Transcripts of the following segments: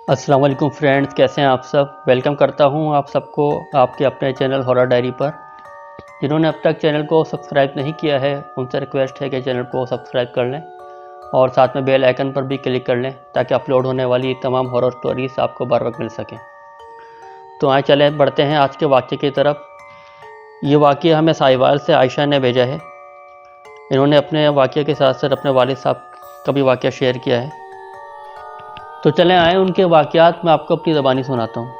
अस्सलाम वालेकुम फ्रेंड्स, कैसे हैं आप सब। वेलकम करता हूं आप सबको आपके अपने चैनल हॉरर डायरी पर। जिन्होंने अब तक चैनल को सब्सक्राइब नहीं किया है उनसे रिक्वेस्ट है कि चैनल को सब्सक्राइब कर लें और साथ में बेल आइकन पर भी क्लिक कर लें ताकि अपलोड होने वाली तमाम हॉरर स्टोरीज आपको बार बार मिल सकें। तो आए चले बढ़ते हैं आज के वाक़े की तरफ। ये वाक़या हमें साहिवाल से आयशा ने भेजा है। इन्होंने अपने वाक़े के साथ साथ अपने वालिद साहब का भी वाक़या शेयर किया है। तो चलें आए उनके वाक़यात मैं आपको अपनी ज़बानी सुनाता हूँ।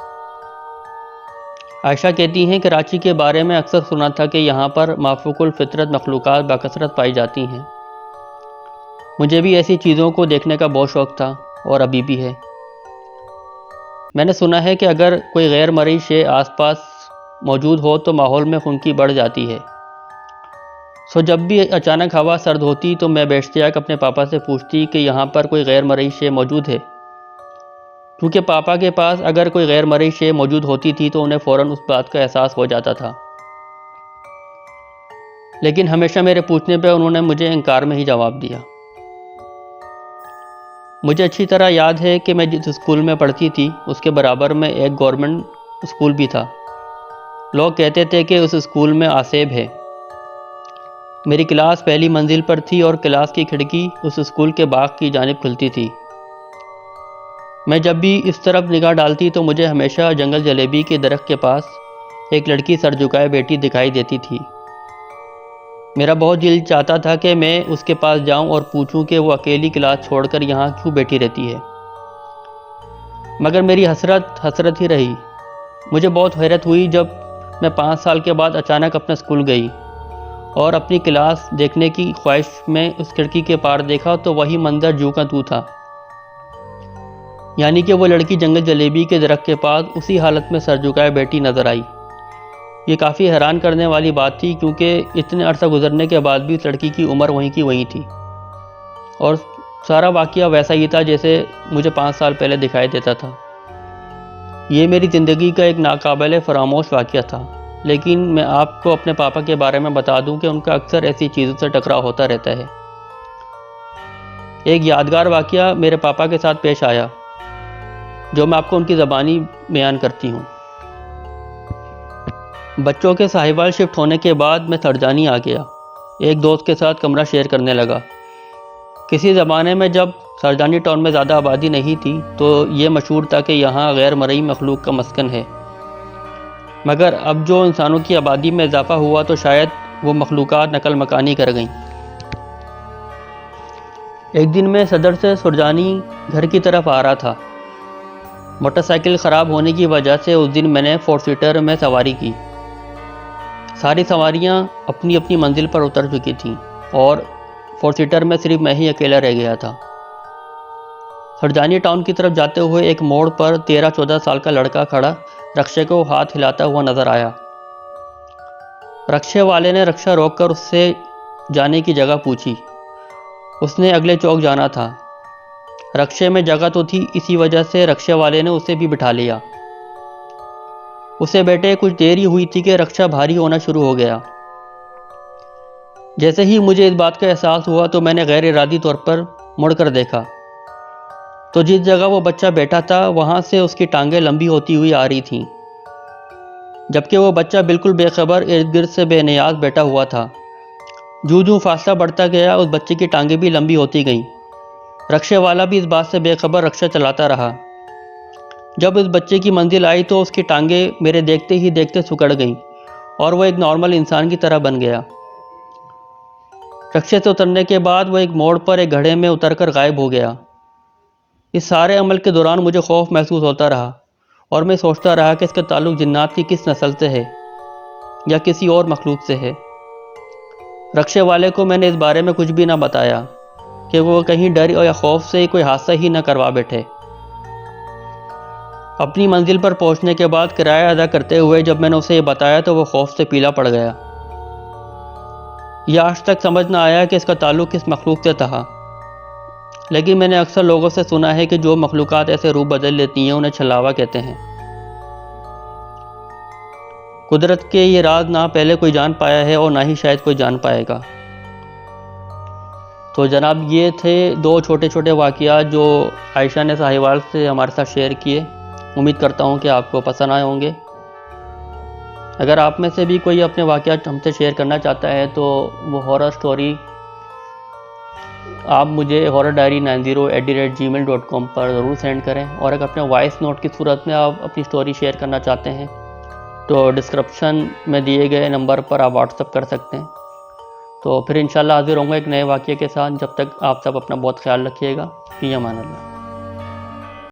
आयशा कहती हैं कि कराची के बारे में अक्सर सुना था कि यहाँ पर माफूकुल फितरत मखलूक़ात बाकसरत पाई जाती हैं। मुझे भी ऐसी चीज़ों को देखने का बहुत शौक़ था और अभी भी है। मैंने सुना है कि अगर कोई गैर मरीज़ शे आसपास मौजूद हो तो माहौल में खुनकी बढ़ जाती है। सो जब भी अचानक हवा सर्द होती तो मैं बेश्तियाक अपने पापा से पूछती कि यहाँ पर कोई गैर मरीज़ शे मौजूद है, क्योंकि पापा के पास अगर कोई गैर मरीज़ शे मौजूद होती थी तो उन्हें फ़ौरन उस बात का एहसास हो जाता था। लेकिन हमेशा मेरे पूछने पर उन्होंने मुझे इनकार में ही जवाब दिया। मुझे अच्छी तरह याद है कि मैं जिस स्कूल में पढ़ती थी उसके बराबर में एक गवर्नमेंट स्कूल भी था। लोग कहते थे कि उस स्कूल में आसेब है। मेरी क्लास पहली मंजिल पर थी और क्लास की खिड़की उस स्कूल के बाग की जानिब खुलती थी। मैं जब भी इस तरफ निगाह डालती तो मुझे हमेशा जंगल जलेबी के दरख्त के पास एक लड़की सर झुकाए बैठी दिखाई देती थी। मेरा बहुत दिल चाहता था कि मैं उसके पास जाऊं और पूछूं कि वो अकेली क्लास छोड़कर यहाँ क्यों बैठी रहती है, मगर मेरी हसरत ही रही। मुझे बहुत हैरत हुई जब मैं 5 साल के बाद अचानक अपने स्कूल गई और अपनी क्लास देखने की ख्वाहिश में उस खिड़की के पार देखा तो वही मंजर जू का तू था। यानी कि वो लड़की जंगल जलेबी के दरख्त के पास उसी हालत में सर झुकाए बैठी नजर आई। ये काफ़ी हैरान करने वाली बात थी क्योंकि इतने अरसा गुजरने के बाद भी उस लड़की की उम्र वहीं की वहीं थी और सारा वाक़या वैसा ही था जैसे मुझे 5 साल पहले दिखाई देता था। ये मेरी ज़िंदगी का एक नाकाबिले फरामोश वाक़या था। लेकिन मैं आपको अपने पापा के बारे में बता दूं कि उनका अक्सर ऐसी चीज़ों से टकराव होता रहता है। एक यादगार वाक़या मेरे पापा के साथ पेश आया जो मैं आपको उनकी ज़बानी बयान करती हूँ। बच्चों के साहिवाल शिफ्ट होने के बाद मैं सरजानी आ गया। एक दोस्त के साथ कमरा शेयर करने लगा। किसी ज़माने में जब सरजानी टाउन में ज़्यादा आबादी नहीं थी तो ये मशहूर था कि यहाँ गैर मरई मखलूक का मस्कन है, मगर अब जो इंसानों की आबादी में इजाफा हुआ तो शायद वो मखलूक़ात नकल मकानी कर गईं। एक दिन मैं सदर से सुरजानी घर की तरफ आ रहा था। मोटरसाइकिल ख़राब होने की वजह से उस दिन मैंने 4 सीटर में सवारी की। सारी सवारियां अपनी अपनी मंजिल पर उतर चुकी थीं और 4 सीटर में सिर्फ मैं ही अकेला रह गया था। सरजानी टाउन की तरफ जाते हुए एक मोड़ पर 13-14 साल का लड़का खड़ा रक्शे को हाथ हिलाता हुआ नजर आया। रक्शे वाले ने रक्षा रोककर उससे जाने की जगह पूछी। उसने अगले चौक जाना था। रक्शे में जगह तो थी, इसी वजह से रक्शे वाले ने उसे भी बिठा लिया। उसे बैठे कुछ देर ही हुई थी कि रक्षा भारी होना शुरू हो गया। जैसे ही मुझे इस बात का एहसास हुआ तो मैंने गैर इरादी तौर पर मुड़कर देखा तो जिस जगह वो बच्चा बैठा था वहां से उसकी टांगें लंबी होती हुई आ रही थीं, जबकि वो बच्चा बिल्कुल बेखबर इर्द गिर्द से बेनियाज बैठा हुआ था। जूं जूं फासला बढ़ता गया उस बच्चे की टांगें भी लंबी होती गईं। रक्शे वाला भी इस बात से बेखबर रक्षा चलाता रहा। जब उस बच्चे की मंजिल आई तो उसकी टांगें मेरे देखते ही देखते सिकुड़ गईं और वह एक नॉर्मल इंसान की तरह बन गया। रक्शे से उतरने के बाद वह एक मोड़ पर एक घड़े में उतरकर गायब हो गया। इस सारे अमल के दौरान मुझे खौफ महसूस होता रहा और मैं सोचता रहा कि इसका ताल्लुक जिन्नात की किस नस्ल से है या किसी और मखलूक से है। रक्शे वाले को मैंने इस बारे में कुछ भी ना बताया कि वो कहीं डर या खौफ से कोई हादसा ही न करवा बैठे। अपनी मंजिल पर पहुंचने के बाद किराया अदा करते हुए जब मैंने उसे ये बताया तो वो खौफ से पीला पड़ गया। यह आज तक समझ ना आया कि इसका ताल्लुक किस मखलूक से था। लेकिन मैंने अक्सर लोगों से सुना है कि जो मखलूक़ात ऐसे रूप बदल लेती हैं उन्हें छलावा कहते हैं। कुदरत के ये राज ना पहले कोई जान पाया है और ना ही शायद कोई जान पाएगा। तो जनाब ये थे 2 छोटे छोटे वाक़यात जो आयशा ने साहिवाल से हमारे साथ शेयर किए। उम्मीद करता हूँ कि आपको पसंद आए होंगे। अगर आप में से भी कोई अपने वाक़यात हमसे शेयर करना चाहता है तो वो हॉरर स्टोरी आप मुझे horrordiary90@gmail.com पर ज़रूर सेंड करें। और अगर अपने वॉइस नोट की सूरत में आप अपनी स्टोरी शेयर करना चाहते हैं तो डिस्क्रिप्शन में दिए गए नंबर पर आप व्हाट्सअप कर सकते हैं। तो फिर इंशाल्लाह हाज़िर होंगे एक नए वाक़ये के साथ। जब तक आप सब अपना बहुत ख्याल रखिएगा। फ़ी अमान अल्लाह।